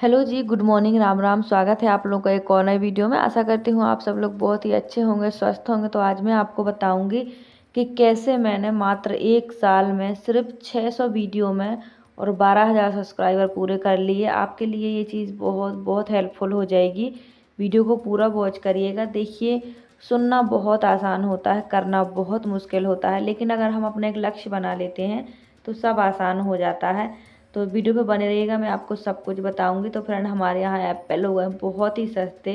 Hello जी, good morning, Ram Ram. स्वागत है आप लोगों का एक और नए वीडियो में। आशा करती हूँ आप सब लोग बहुत ही अच्छे होंगे, स्वस्थ होंगे। तो आज मैं आपको बताऊंगी कि कैसे मैंने मात्र 1 साल में सिर्फ 600 वीडियो में और 12,000 सब्सक्राइबर पूरे कर लिए। आपके लिए ये चीज़ बहुत बहुत हेल्पफुल हो जाएगी। वीडियो को पूरा वॉच करिएगा। देखिए, सुनना बहुत आसान होता है, करना बहुत मुश्किल होता है, लेकिन अगर हम अपने एक लक्ष्य बना लेते हैं तो सब आसान हो जाता है। तो वीडियो पे बने रहिएगा, मैं आपको सब कुछ बताऊंगी। तो फ्रेंड, हमारे यहाँ एप्पल हो गए बहुत ही सस्ते।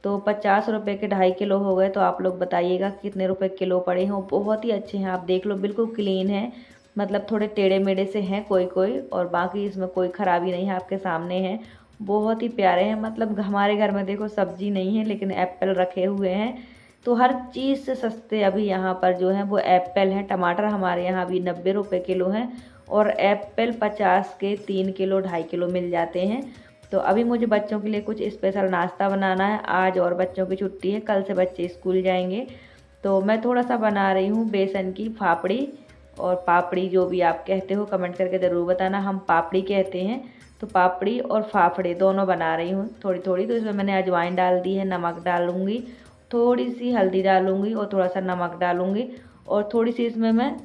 तो 50 रुपये के 2.5 किलो हो गए। तो आप लोग बताइएगा कितने रुपए किलो पड़े हैं। बहुत ही अच्छे हैं, आप देख लो, बिल्कुल क्लीन है। मतलब थोड़े टेढ़े मेढ़े से हैं कोई कोई, और बाकी इसमें कोई ख़राबी नहीं है, आपके सामने है। बहुत ही प्यारे हैं। मतलब हमारे घर में देखो सब्जी नहीं है, लेकिन एप्पल रखे हुए हैं। तो हर चीज़ से सस्ते अभी यहाँ पर जो है वो एप्पल हैं। टमाटर हमारे यहाँ अभी 90 रुपये किलो हैं, और एप्पल 50 के 3 किलो 2.5 किलो मिल जाते हैं। तो अभी मुझे बच्चों के लिए कुछ स्पेशल नाश्ता बनाना है आज, और बच्चों की छुट्टी है, कल से बच्चे स्कूल जाएंगे। तो मैं थोड़ा सा बना रही हूँ बेसन की फाफड़ी और पापड़ी, जो भी आप कहते हो कमेंट करके ज़रूर बताना। हम पापड़ी कहते हैं। तो पापड़ी और फाफड़े दोनों बना रही हूँ थोड़ी थोड़ी। तो इसमें मैंने अजवाइन डाल दी है, नमक डालूँगी, थोड़ी सी हल्दी डालूँगी और थोड़ा सा नमक डालूँगी, और थोड़ी सी इसमें मैं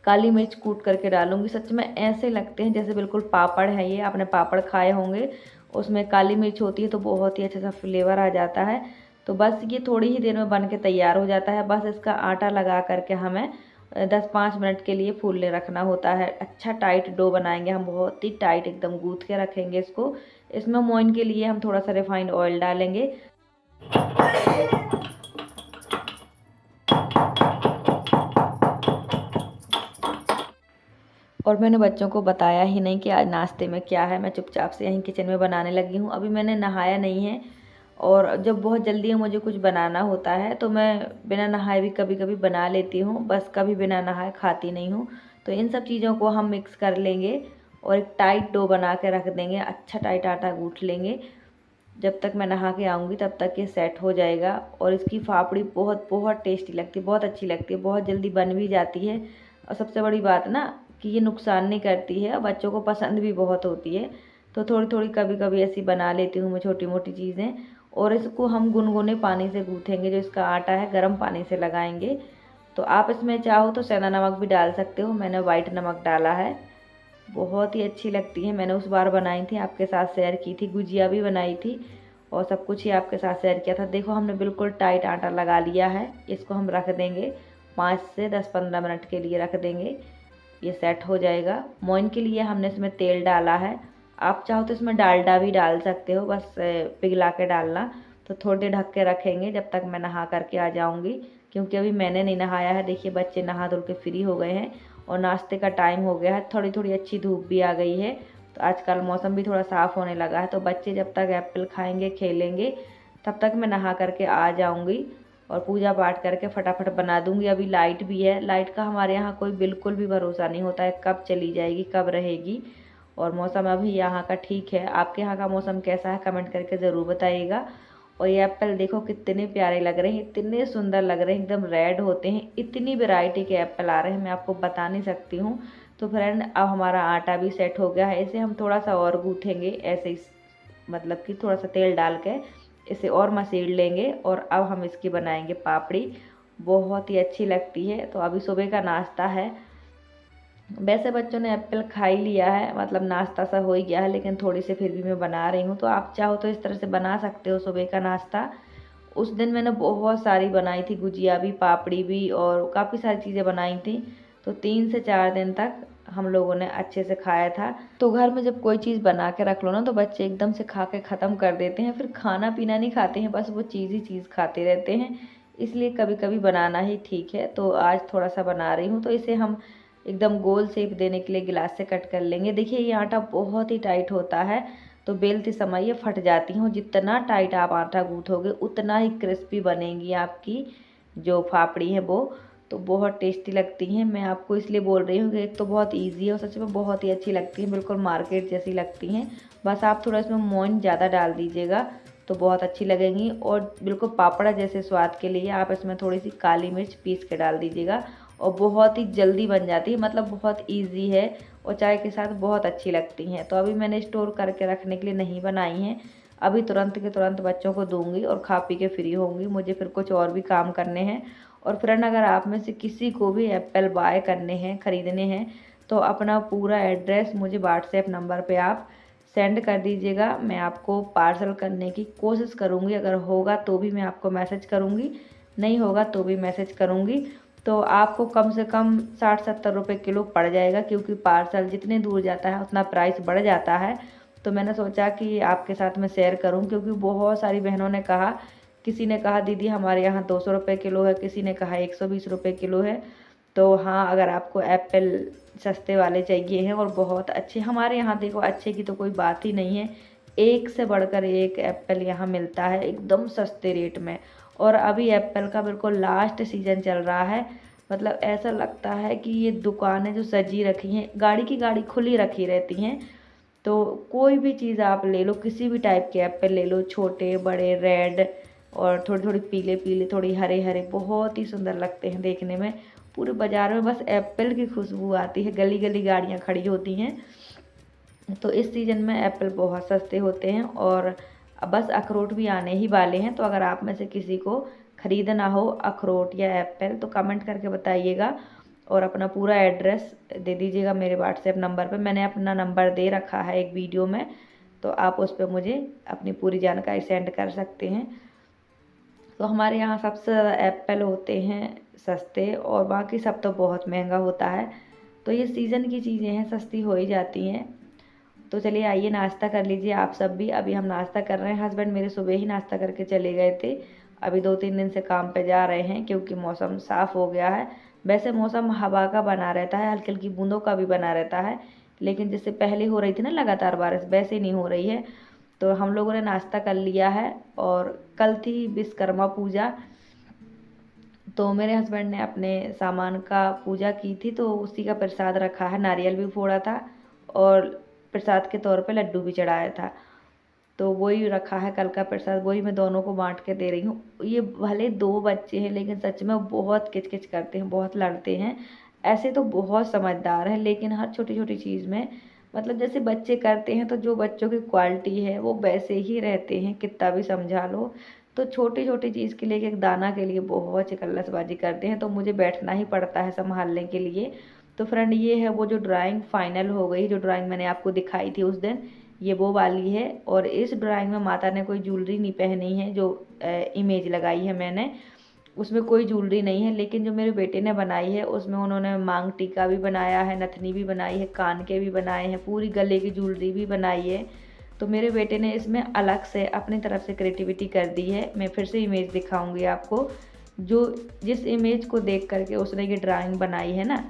काली मिर्च कूट करके डालूंगी। सच में ऐसे लगते हैं जैसे बिल्कुल पापड़ है। ये आपने पापड़ खाए होंगे, उसमें काली मिर्च होती है तो बहुत ही अच्छा सा फ्लेवर आ जाता है। तो बस ये थोड़ी ही देर में बन के तैयार हो जाता है। बस इसका आटा लगा करके हमें 10-5 मिनट के लिए फूलने रखना होता है। अच्छा टाइट डो बनाएंगे हम, बहुत ही टाइट एकदम गूँथ के रखेंगे इसको। इसमें मोइन के लिए हम थोड़ा सा रिफाइंड ऑयल डालेंगे। और मैंने बच्चों को बताया ही नहीं कि आज नाश्ते में क्या है। मैं चुपचाप से यहीं किचन में बनाने लगी हूँ। अभी मैंने नहाया नहीं है, और जब बहुत जल्दी मुझे कुछ बनाना होता है तो मैं बिना नहाए भी कभी कभी बना लेती हूँ। बस कभी बिना नहाए खाती नहीं हूँ। तो इन सब चीज़ों को हम मिक्स कर लेंगे और एक टाइट डो बना के रख देंगे। अच्छा टाइट आटा गूँथ लेंगे। जब तक मैं नहा के आऊँगी तब तक ये सेट हो जाएगा। और इसकी फाफड़ी बहुत बहुत टेस्टी लगती है, बहुत अच्छी लगती है, बहुत जल्दी बन भी जाती है। और सबसे बड़ी बात ना कि ये नुकसान नहीं करती है, बच्चों को पसंद भी बहुत होती है। तो थोड़ी थोड़ी कभी कभी ऐसी बना लेती हूँ मैं छोटी मोटी चीज़ें। और इसको हम गुनगुने पानी से गूँथेंगे। जो इसका आटा है गर्म पानी से लगाएंगे। तो आप इसमें चाहो तो सेंधा नमक भी डाल सकते हो, मैंने वाइट नमक डाला है। बहुत ही अच्छी लगती है। मैंने उस बार बनाई थी, आपके साथ शेयर की थी, गुजिया भी बनाई थी, और सब कुछ ही आपके साथ शेयर किया था। देखो, हमने बिल्कुल टाइट आटा लगा लिया है। इसको हम रख देंगे 5 से 10-15 मिनट के लिए रख देंगे। ये सेट हो जाएगा। मोइन के लिए हमने इसमें तेल डाला है। आप चाहो तो इसमें डालडा भी डाल सकते हो, बस पिघला के डालना। तो थोड़ी देर ढक के रखेंगे जब तक मैं नहा करके आ जाऊँगी, क्योंकि अभी मैंने नहीं नहाया है। देखिए, बच्चे नहा धुल के फ्री हो गए हैं और नाश्ते का टाइम हो गया है। थोड़ी थोड़ी अच्छी धूप भी आ गई है, तो आजकल मौसम भी थोड़ा साफ़ होने लगा है। तो बच्चे जब तक एप्पल खाएंगे खेलेंगे, तब तक मैं नहा करके आ जाऊँगी और पूजा पाठ करके फटाफट बना दूँगी। अभी लाइट भी है। लाइट का हमारे यहाँ कोई बिल्कुल भी भरोसा नहीं होता है, कब चली जाएगी कब रहेगी। और मौसम अभी यहाँ का ठीक है। आपके यहाँ का मौसम कैसा है कमेंट करके ज़रूर बताइएगा। और ये एप्पल देखो कितने प्यारे लग रहे हैं, इतने सुंदर लग रहे हैं, एकदम रेड होते हैं। इतनी वैरायटी के एप्पल आ रहे हैं, मैं आपको बता नहीं सकती हूँ। तो फ्रेंड, अब हमारा आटा भी सेट हो गया है। इसे हम थोड़ा सा और गूँथेंगे ऐसे ही, मतलब कि थोड़ा सा तेल डाल के इसे और मसेड़ लेंगे। और अब हम इसकी बनाएंगे पापड़ी। बहुत ही अच्छी लगती है। तो अभी सुबह का नाश्ता है। वैसे बच्चों ने एप्पल खा ही लिया है, मतलब नाश्ता सा हो ही गया है, लेकिन थोड़ी सी फिर भी मैं बना रही हूँ। तो आप चाहो तो इस तरह से बना सकते हो सुबह का नाश्ता। उस दिन मैंने बहुत सारी बनाई थी, गुजिया भी, पापड़ी भी, और काफ़ी सारी चीज़ें बनाई थी। तो 3 से 4 दिन तक हम लोगों ने अच्छे से खाया था। तो घर में जब कोई चीज़ बना के रख लो ना, तो बच्चे एकदम से खा के ख़त्म कर देते हैं, फिर खाना पीना नहीं खाते हैं, बस वो चीज़ ही चीज़ खाते रहते हैं। इसलिए कभी कभी बनाना ही ठीक है। तो आज थोड़ा सा बना रही हूँ। तो इसे हम एकदम गोल शेप देने के लिए गिलास से कट कर लेंगे। देखिए, ये आटा बहुत ही टाइट होता है, तो बेलते समय ये फट जाती हूँ। जितना टाइट आप आटा गूँथोगे उतना ही क्रिस्पी बनेगी आपकी जो फाफड़ी है वो। तो बहुत टेस्टी लगती हैं। मैं आपको इसलिए बोल रही हूँ कि एक तो बहुत इजी है और सच में बहुत ही अच्छी लगती है, बिल्कुल मार्केट जैसी लगती हैं। बस आप थोड़ा इसमें मोइन ज़्यादा डाल दीजिएगा तो बहुत अच्छी लगेंगी। और बिल्कुल पापड़ा जैसे स्वाद के लिए आप इसमें थोड़ी सी काली मिर्च पीस के डाल दीजिएगा, और बहुत ही जल्दी बन जाती है, मतलब बहुत इजी है। और चाय के साथ बहुत अच्छी लगती हैं। तो अभी मैंने स्टोर करके रखने के लिए नहीं बनाई हैं, अभी तुरंत के तुरंत बच्चों को दूंगी और खा पी के फ्री होंगी। मुझे फिर कुछ और भी काम करने हैं। और फ्रेंड, अगर आप में से किसी को भी एप्पल बाय करने हैं, ख़रीदने हैं, तो अपना पूरा एड्रेस मुझे व्हाट्सएप नंबर पे आप सेंड कर दीजिएगा। मैं आपको पार्सल करने की कोशिश करूँगी, अगर होगा तो भी मैं आपको मैसेज करूँगी, नहीं होगा तो भी मैसेज करूँगी। तो आपको कम से कम 60-70 रुपये किलो पड़ जाएगा, क्योंकि पार्सल जितने दूर जाता है उतना प्राइस बढ़ जाता है। तो मैंने सोचा कि आपके साथ मैं शेयर करूं, क्योंकि बहुत सारी बहनों ने कहा, किसी ने कहा दीदी हमारे यहाँ 200 रुपये किलो है, किसी ने कहा 120 रुपये किलो है। तो हाँ, अगर आपको एप्पल सस्ते वाले चाहिए हैं और बहुत अच्छे, हमारे यहाँ देखो अच्छे की तो कोई बात ही नहीं है, एक से बढ़कर एक एप्पल यहाँ मिलता है एकदम सस्ते रेट में। और अभी एप्पल का बिल्कुल लास्ट सीज़न चल रहा है, मतलब ऐसा लगता है कि ये दुकानें जो सजी रखी हैं, गाड़ी की गाड़ी खुली रखी रहती हैं। तो कोई भी चीज़ आप ले लो, किसी भी टाइप के एप्पल ले लो, छोटे बड़े, रेड और थोड़ी थोड़ी पीले पीले, थोड़ी हरे हरे, बहुत ही सुंदर लगते हैं देखने में। पूरे बाज़ार में बस एप्पल की खुशबू आती है, गली गली गाड़ियाँ खड़ी होती हैं। तो इस सीज़न में एप्पल बहुत सस्ते होते हैं। और बस अखरोट भी आने ही वाले हैं। तो अगर आप में से किसी को ख़रीदना हो अखरोट या एप्पल, तो कमेंट करके बताइएगा और अपना पूरा एड्रेस दे दीजिएगा मेरे व्हाट्सएप नंबर पे। मैंने अपना नंबर दे रखा है एक वीडियो में, तो आप उस पर मुझे अपनी पूरी जानकारी सेंड कर सकते हैं। तो हमारे यहाँ सबसे ज़्यादा एप्पल होते हैं सस्ते, और बाकी सब तो बहुत महंगा होता है। तो ये सीज़न की चीज़ें हैं, सस्ती हो ही जाती हैं। तो चलिए आइए नाश्ता कर लीजिए आप सब भी। अभी हम नाश्ता कर रहे हैं, हस्बैंड मेरे सुबह ही नाश्ता करके चले गए थे, अभी 2-3 दिन से काम पे जा रहे हैं, क्योंकि मौसम साफ़ हो गया है। वैसे मौसम हवा का बना रहता है, हल्की हल्की बूंदों का भी बना रहता है, लेकिन जिससे पहले हो रही थी ना लगातार बारिश, वैसे नहीं हो रही है। तो हम लोगों ने नाश्ता कर लिया है। और कल थी विश्वकर्मा पूजा, तो मेरे हस्बैंड ने अपने सामान का पूजा की थी, तो उसी का प्रसाद रखा है, नारियल भी फोड़ा था और प्रसाद के तौर पे लड्डू भी चढ़ाया था। तो वही रखा है कल का प्रसाद, वही मैं दोनों को बांट के दे रही हूँ। ये भले 2 बच्चे हैं, लेकिन सच में बहुत किचकिच करते हैं, बहुत लड़ते हैं। ऐसे तो बहुत समझदार है, लेकिन हर छोटी छोटी चीज़ में, मतलब जैसे बच्चे करते हैं, तो जो बच्चों की क्वालिटी है वो वैसे ही रहते हैं, कितना भी समझा लो। तो छोटी छोटी चीज़ के लिए, एक दाना के लिए बहुत चिकल्लसबाजी करते हैं, तो मुझे बैठना ही पड़ता है संभालने के लिए। तो फ्रेंड, ये है वो जो ड्राइंग फाइनल हो गई, जो ड्राइंग मैंने आपको दिखाई थी उस दिन, ये वो वाली है। और इस ड्राइंग में माता ने कोई ज्वेलरी नहीं पहनी है, जो इमेज लगाई है मैंने, उसमें कोई ज्वेलरी नहीं है। लेकिन जो मेरे बेटे ने बनाई है, उसमें उन्होंने मांग टीका भी बनाया है, नथनी भी बनाई है, कान के भी बनाए हैं, पूरी गले की ज्वेलरी भी बनाई है। तो मेरे बेटे ने इसमें अलग से अपनी तरफ से क्रिएटिविटी कर दी है। मैं फिर से इमेज दिखाऊंगी आपको, जो जिस इमेज को देख करके उसने ये ड्राइंग बनाई है ना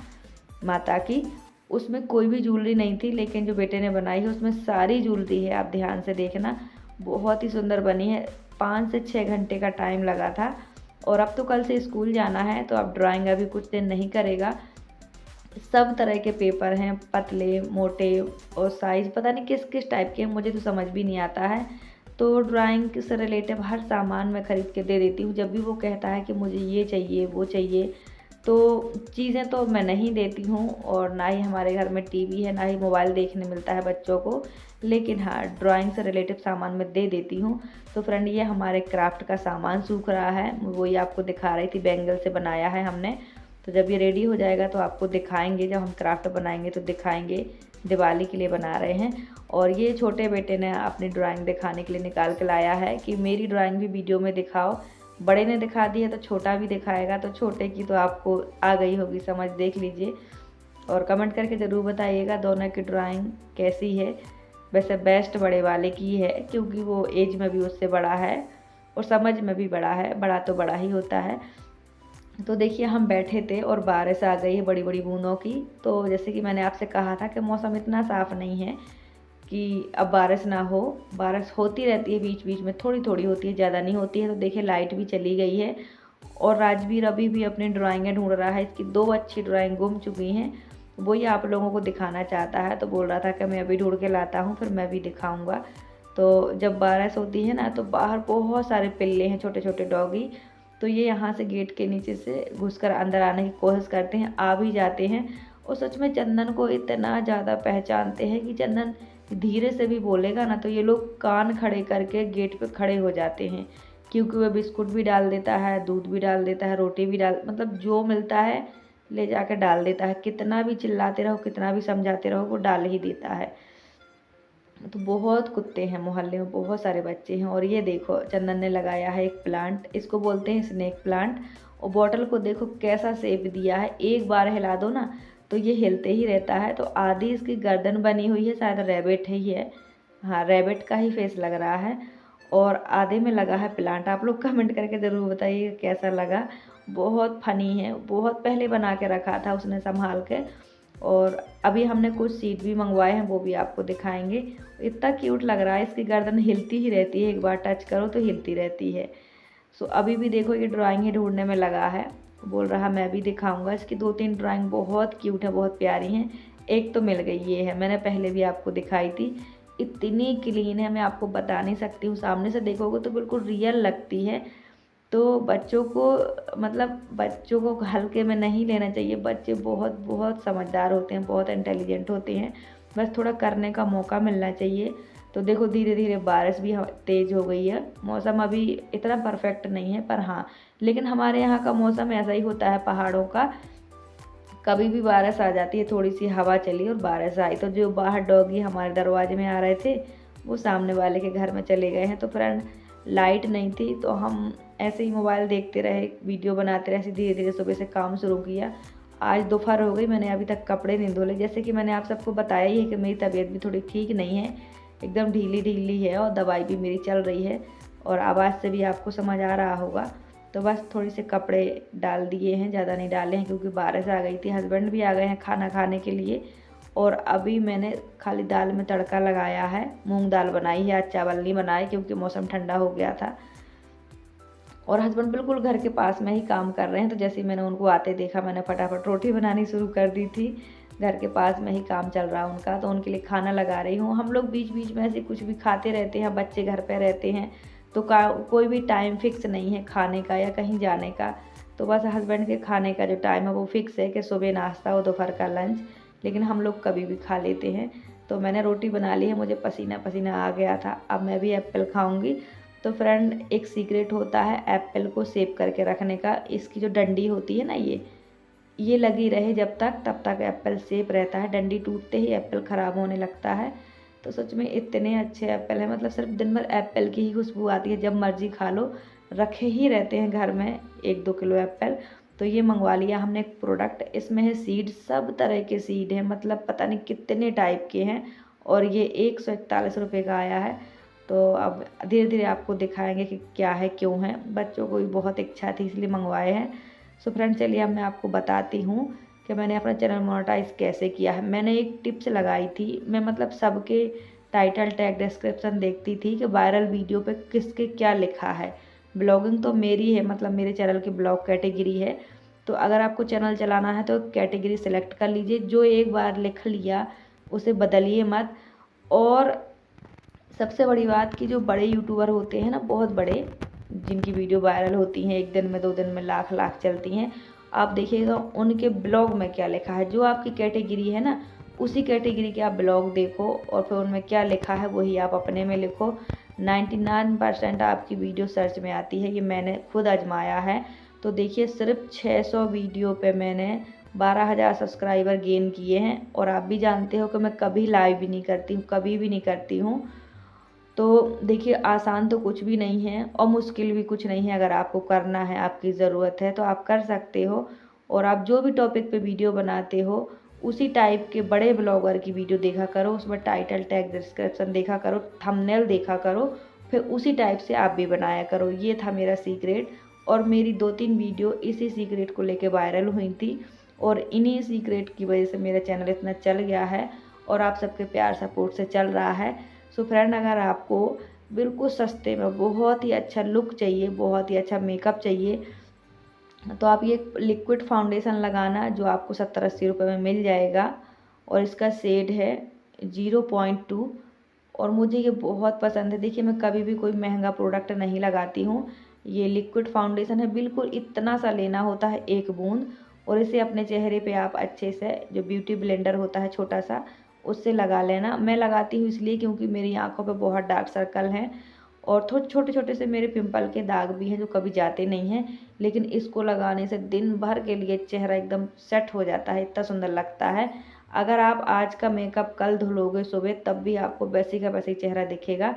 माता की, उसमें कोई भी ज्वेलरी नहीं थी, लेकिन जो बेटे ने बनाई है उसमें सारी ज्वेलरी है। आप ध्यान से देखना, बहुत ही सुंदर बनी है। 5 से 6 घंटे का टाइम लगा था। और अब तो कल से स्कूल जाना है, तो अब ड्राइंग अभी कुछ दिन नहीं करेगा। सब तरह के पेपर हैं, पतले मोटे, और साइज़ पता नहीं किस किस टाइप के हैं, मुझे तो समझ भी नहीं आता है। तो ड्राइंग से रिलेटिव हर सामान मैं ख़रीद के दे देती हूँ। जब भी वो कहता है कि मुझे ये चाहिए वो चाहिए, तो चीज़ें तो मैं नहीं देती हूँ। और ना ही हमारे घर में टीवी है, ना ही मोबाइल देखने मिलता है बच्चों को, लेकिन हाँ, ड्राइंग से रिलेटिव सामान मैं दे देती हूँ। तो फ्रेंड, ये हमारे क्राफ्ट का सामान सूख रहा है, वही आपको दिखा रही थी, बैंगल से बनाया है हमने। तो जब ये रेडी हो जाएगा तो आपको दिखाएंगे, जब हम क्राफ्ट बनाएंगे तो दिखाएंगे। दिवाली के लिए बना रहे हैं। और ये छोटे बेटे ने अपनी ड्राइंग दिखाने के लिए निकाल के लाया है कि मेरी ड्राइंग भी वीडियो में दिखाओ। बड़े ने दिखा दी है तो छोटा भी दिखाएगा, तो छोटे की तो आपको आ गई होगी समझ, देख लीजिए। और कमेंट करके ज़रूर बताइएगा दोनों की ड्राइंग कैसी है। वैसे बेस्ट बड़े वाले की है, क्योंकि वो एज में भी उससे बड़ा है और समझ में भी बड़ा है, बड़ा तो बड़ा ही होता है। तो देखिए, हम बैठे थे और बारिश आ गई है बड़ी बड़ी बूंदों की। तो जैसे कि मैंने आपसे कहा था कि मौसम इतना साफ़ नहीं है कि अब बारिश ना हो। बारिश होती रहती है बीच बीच में, थोड़ी थोड़ी होती है, ज़्यादा नहीं होती है। तो देखिए, लाइट भी चली गई है। और राजवीर अभी भी अपनी ड्राइंगें ढूंढ रहा है, इसकी 2 अच्छी ड्राइंग गुम चुकी हैं, वही आप लोगों को दिखाना चाहता है। तो बोल रहा था कि मैं अभी ढूंढ के लाता हूँ, फिर मैं भी दिखाऊँगा। तो जब बारिश होती है ना, तो बाहर बहुत सारे पिल्ले हैं, छोटे छोटे डॉगी। तो ये यहाँ से गेट के नीचे से घुसकर अंदर आने की कोशिश करते हैं, आ भी जाते हैं। और सच में चंदन को इतना ज़्यादा पहचानते हैं कि चंदन धीरे से भी बोलेगा ना तो ये लोग कान खड़े करके गेट पे खड़े हो जाते हैं, क्योंकि वह बिस्कुट भी डाल देता है, दूध भी डाल देता है, रोटी भी डाल, मतलब जो मिलता है ले जाकर डाल देता है। कितना भी चिल्लाते रहो, कितना भी समझाते रहो, वो डाल ही देता है। तो बहुत कुत्ते हैं मोहल्ले में, बहुत सारे बच्चे हैं। और ये देखो चंदन ने लगाया है एक प्लांट, इसको बोलते हैं स्नेक प्लांट। और बॉटल को देखो कैसा शेप दिया है, एक बार हिला दो ना तो ये हिलते ही रहता है। तो आधी इसकी गर्दन बनी हुई है, शायद रैबिट ही है, हाँ रैबिट का ही फेस लग रहा है। और आधे में लगा है प्लांट। आप लोग कमेंट करके ज़रूर बताइए कैसा लगा। बहुत फनी है, बहुत पहले बना के रखा था उसने संभाल के। और अभी हमने कुछ सीड भी मंगवाए हैं, वो भी आपको दिखाएंगे। इतना क्यूट लग रहा है, इसकी गर्दन हिलती ही रहती है, एक बार टच करो तो हिलती रहती है। सो अभी भी देखो ये ड्राइंग ही ढूंढने में लगा है, बोल रहा मैं भी दिखाऊंगा। इसकी 2-3 ड्राइंग बहुत क्यूट है, बहुत प्यारी हैं। एक तो मिल गई, ये है, मैंने पहले भी आपको दिखाई थी। इतनी क्लीन है, मैं आपको बता नहीं सकती हूँ, सामने से देखोगे तो बिल्कुल रियल लगती है। तो बच्चों को, मतलब बच्चों को हल्के में नहीं लेना चाहिए। बच्चे बहुत बहुत समझदार होते हैं, बहुत इंटेलिजेंट होते हैं, बस थोड़ा करने का मौका मिलना चाहिए। तो देखो धीरे धीरे बारिश भी तेज़ हो गई है। मौसम अभी इतना परफेक्ट नहीं है, पर हाँ, लेकिन हमारे यहाँ का मौसम ऐसा ही होता है पहाड़ों का। कभी भी बारिश आ जाती है, थोड़ी सी हवा चली और बारिश आई। तो जो बाहर डॉगी हमारे दरवाजे में आ रहे थे, वो सामने वाले के घर में चले गए हैं। तो फ्रेंड लाइट नहीं थी, तो हम ऐसे ही मोबाइल देखते रहे, वीडियो बनाते रहे। ऐसे धीरे धीरे सुबह से काम शुरू किया। आज दोपहर हो गई, मैंने अभी तक कपड़े नहीं धोले। जैसे कि मैंने आप सबको बताया ही है कि मेरी तबीयत भी थोड़ी ठीक नहीं है, एकदम ढीली ढीली है, और दवाई भी मेरी चल रही है। और आवाज़ से भी आपको समझ आ रहा होगा। तो बस थोड़ी से कपड़े डाल दिए हैं, ज़्यादा नहीं डाले हैं, क्योंकि बारिश आ गई थी। हस्बैंड भी आ गए हैं खाना खाने के लिए। और अभी मैंने खाली दाल में तड़का लगाया है, मूंग दाल बनाई है, आज चावल नहीं बनाए क्योंकि मौसम ठंडा हो गया था। और हस्बैंड बिल्कुल घर के पास में ही काम कर रहे हैं। तो जैसे ही मैंने उनको आते देखा, मैंने फटाफट रोटी बनानी शुरू कर दी थी। घर के पास में ही काम चल रहा उनका, तो उनके लिए खाना लगा रही हूँ। हम लोग बीच बीच में ऐसे कुछ भी खाते रहते हैं, बच्चे घर पे रहते हैं, तो कोई भी टाइम फिक्स नहीं है खाने का या कहीं जाने का। तो बस हस्बैंड के खाने का जो टाइम है वो फिक्स है कि सुबह नाश्ता और दोपहर का लंच, लेकिन हम लोग कभी भी खा लेते हैं। तो मैंने रोटी बना ली है, मुझे पसीना पसीना आ गया था। अब मैं भी एप्पल खाऊंगी। तो फ्रेंड एक सीक्रेट होता है एप्पल को सेव करके रखने का। इसकी जो डंडी होती है ना, ये लगी रहे जब तक, तब तक एप्पल सेफ रहता है। डंडी टूटते ही एप्पल ख़राब होने लगता है। तो सच में इतने अच्छे एप्पल हैं, मतलब सिर्फ दिन भर एप्पल की ही खुशबू आती है, जब मर्जी खा लो। रखे ही रहते हैं घर में 1-2 किलो एप्पल। तो ये मंगवा लिया हमने एक प्रोडक्ट, इसमें है सीड, सब तरह के सीड हैं, मतलब पता नहीं कितने टाइप के हैं। और ये 141 रुपये का आया है। तो अब धीरे धीरे आपको दिखाएंगे कि क्या है, क्यों है। बच्चों को भी बहुत इच्छा थी इसलिए मंगवाए हैं। सो फ्रेंड चलिए अब मैं आपको बताती हूँ कि मैंने अपना चैनल मोनेटाइज कैसे किया है। मैंने एक टिप्स लगाई थी, मैं मतलब सबके टाइटल टैग डिस्क्रिप्शन देखती थी कि वायरल वीडियो पे किसके क्या लिखा है। ब्लॉगिंग तो मेरी है, मतलब मेरे चैनल की ब्लॉग कैटेगरी है। तो अगर आपको चैनल चलाना है तो कैटेगरी सेलेक्ट कर लीजिए, जो एक बार लिख लिया उसे बदलिए मत। और सबसे बड़ी बात कि जो बड़े यूट्यूबर होते हैं ना, बहुत बड़े, जिनकी वीडियो वायरल होती हैं, 1 दिन में 2 दिन में लाख लाख चलती हैं, आप देखिएगा उनके ब्लॉग में क्या लिखा है। जो आपकी कैटेगरी है ना, उसी कैटेगरी के आप ब्लॉग देखो और फिर उनमें क्या लिखा है वही आप अपने में लिखो। 99% आपकी वीडियो सर्च में आती है, ये मैंने खुद आजमाया है। तो देखिए सिर्फ 600 वीडियो पे मैंने 12,000 सब्सक्राइबर गेन किए हैं। और आप भी जानते हो कि मैं कभी लाइव भी नहीं करती हूँ, कभी भी नहीं करती हूँ। तो देखिए आसान तो कुछ भी नहीं है और मुश्किल भी कुछ नहीं है। अगर आपको करना है, आपकी ज़रूरत है, तो आप कर सकते हो। और आप जो भी टॉपिक पे वीडियो बनाते हो, उसी टाइप के बड़े ब्लॉगर की वीडियो देखा करो, उसमें टाइटल टैग डिस्क्रिप्शन देखा करो, थंबनेल देखा करो, फिर उसी टाइप से आप भी बनाया करो। ये था मेरा सीक्रेट। और मेरी 2-3 वीडियो इसी सीक्रेट को लेके वायरल हुई थी, और इन्हीं सीक्रेट की वजह से मेरा चैनल इतना चल गया है और आप सबके प्यार सपोर्ट से चल रहा है। सो फ्रेंड अगर आपको बिल्कुल सस्ते में बहुत ही अच्छा लुक चाहिए, बहुत ही अच्छा मेकअप चाहिए, तो आप ये लिक्विड फाउंडेशन लगाना, जो आपको 70-80 रुपये में मिल जाएगा। और इसका शेड है 0.2, और मुझे ये बहुत पसंद है। देखिए मैं कभी भी कोई महंगा प्रोडक्ट नहीं लगाती हूँ। ये लिक्विड फाउंडेशन है, बिल्कुल इतना सा लेना होता है, 1 बूंद, और इसे अपने चेहरे पे आप अच्छे से, जो ब्यूटी ब्लेंडर होता है छोटा सा, उससे लगा लेना। मैं लगाती हूँ इसलिए क्योंकि मेरी आँखों पे बहुत डार्क सर्कल हैं और थोड़े छोटे छोटे से मेरे पिंपल के दाग भी हैं जो कभी जाते नहीं हैं, लेकिन इसको लगाने से दिन भर के लिए चेहरा एकदम सेट हो जाता है, इतना सुंदर लगता है। अगर आप आज का मेकअप कल धुलोगे सुबह, तब भी आपको वैसे का वैसे ही चेहरा दिखेगा।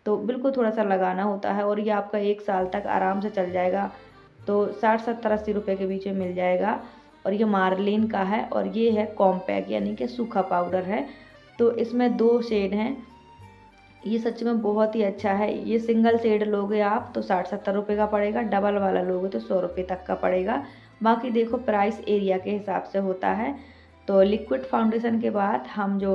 तो बिल्कुल थोड़ा सा लगाना होता है और ये आपका 1 साल तक आराम से चल जाएगा। तो 60-70-80 रुपये के बीच में मिल जाएगा। और ये मार्लिन का है और ये है कॉम्पैक्ट यानी कि सूखा पाउडर है। तो इसमें 2 शेड हैं। ये सच में बहुत ही अच्छा है। ये सिंगल शेड लोगे आप तो 60-70 रुपये का पड़ेगा, डबल वाला लोगे तो 100 रुपये तक का पड़ेगा। बाकी देखो प्राइस एरिया के हिसाब से होता है। तो लिक्विड फाउंडेशन के बाद हम जो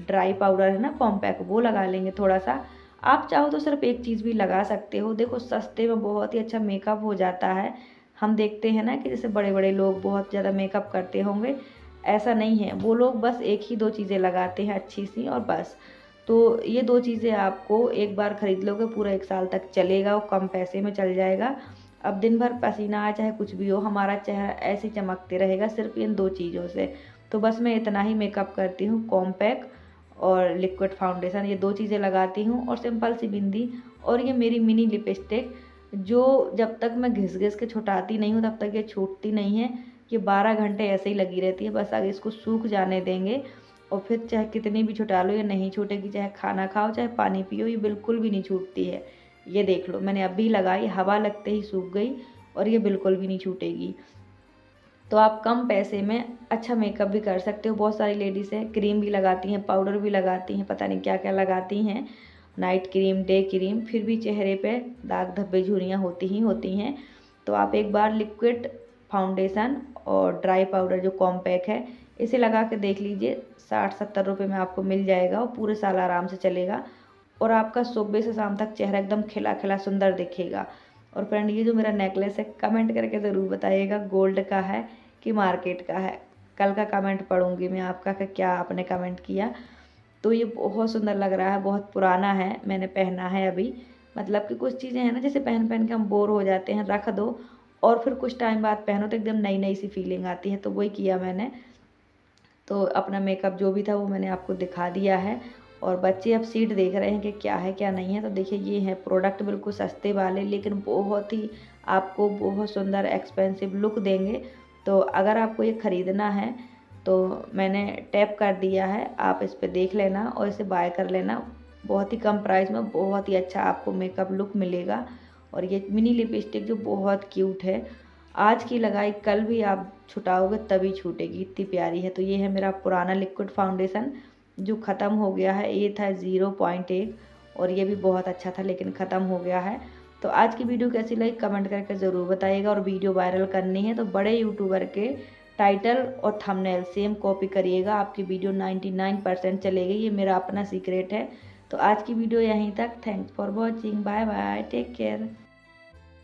ड्राई पाउडर है ना कॉम्पैक्ट, वो लगा लेंगे थोड़ा सा। आप चाहो तो सिर्फ एक चीज़ भी लगा सकते हो। देखो सस्ते में बहुत ही अच्छा मेकअप हो जाता है। हम देखते हैं ना कि जैसे बड़े बड़े लोग बहुत ज़्यादा मेकअप करते होंगे, ऐसा नहीं है। वो लोग बस 1 ही 2 चीज़ें लगाते हैं अच्छी सी और बस। तो ये 2 चीज़ें आपको एक बार ख़रीद लोगे, पूरा 1 साल तक चलेगा और कम पैसे में चल जाएगा। अब दिन भर पसीना आए चाहे कुछ भी हो, हमारा चेहरा ऐसे ही चमकते रहेगा सिर्फ इन 2 चीज़ों से। तो बस मैं इतना ही मेकअप करती हूँ, कॉम्पैक्ट और लिक्विड फाउंडेशन, ये 2 चीज़ें लगाती हूँ और सिंपल सी बिंदी। और ये मेरी मिनी लिपस्टिक, जो जब तक मैं घिस-घिस के छुटाती नहीं हूँ तब तक ये छूटती नहीं है। ये 12 घंटे ऐसे ही लगी रहती है। बस आगे इसको सूख जाने देंगे और फिर चाहे कितनी भी छुटा लो ये नहीं छूटेगी। चाहे खाना खाओ चाहे पानी पियो, ये बिल्कुल भी नहीं छूटती है। ये देख लो, मैंने अभी लगाई, हवा लगते ही सूख गई और ये बिल्कुल भी नहीं छूटेगी। तो आप कम पैसे में अच्छा मेकअप भी कर सकते हो। बहुत सारी लेडीज़ हैं क्रीम भी लगाती हैं, पाउडर भी लगाती हैं, पता नहीं क्या क्या लगाती हैं, नाइट क्रीम, डे क्रीम, फिर भी चेहरे पे दाग धब्बे झुर्रियाँ होती ही होती हैं। तो आप एक बार लिक्विड फाउंडेशन और ड्राई पाउडर जो कॉम्पैक्ट है, इसे लगा के देख लीजिए। 60-70 रुपये में आपको मिल जाएगा और पूरे साल आराम से चलेगा और आपका सुबह से शाम तक चेहरा एकदम खिला खिला सुंदर दिखेगा। और फ्रेंड ये जो मेरा नेकलेस है, कमेंट करके ज़रूर बताइएगा गोल्ड का है कि मार्केट का है। कल का कमेंट पढ़ूंगी मैं आपका कि क्या आपने कमेंट किया। तो ये बहुत सुंदर लग रहा है, बहुत पुराना है, मैंने पहना है अभी। मतलब कि कुछ चीज़ें हैं ना जैसे पहन पहन के हम बोर हो जाते हैं, रख दो और फिर कुछ टाइम बाद पहनो तो एकदम नई नई सी फीलिंग आती है। तो वही किया मैंने। तो अपना मेकअप जो भी था वो मैंने आपको दिखा दिया है। और बच्चे अब सीट देख रहे हैं कि क्या है क्या नहीं है। तो देखिए ये है प्रोडक्ट, बिल्कुल सस्ते वाले लेकिन बहुत ही आपको बहुत सुंदर एक्सपेंसिव लुक देंगे। तो अगर आपको ये ख़रीदना है तो मैंने टैप कर दिया है, आप इस पर देख लेना और इसे बाय कर लेना। बहुत ही कम प्राइस में बहुत ही अच्छा आपको मेकअप लुक मिलेगा। और ये मिनी लिपस्टिक जो बहुत क्यूट है, आज की लगाई कल भी आप छुटाओगे तभी छूटेगी, इतनी प्यारी है। तो ये है मेरा पुराना लिक्विड फाउंडेशन जो ख़त्म हो गया है। ये था 0.1 और ये भी बहुत अच्छा था लेकिन ख़त्म हो गया है। तो आज की वीडियो कैसी लगी कमेंट करके ज़रूर बताइएगा। और वीडियो वायरल करनी है तो बड़े यूट्यूबर के टाइटल और थंबनेल सेम कॉपी करिएगा, आपकी वीडियो 99% चलेगी। ये मेरा अपना सीक्रेट है। तो आज की वीडियो यहीं तक। Thanks for watching, bye bye, take care.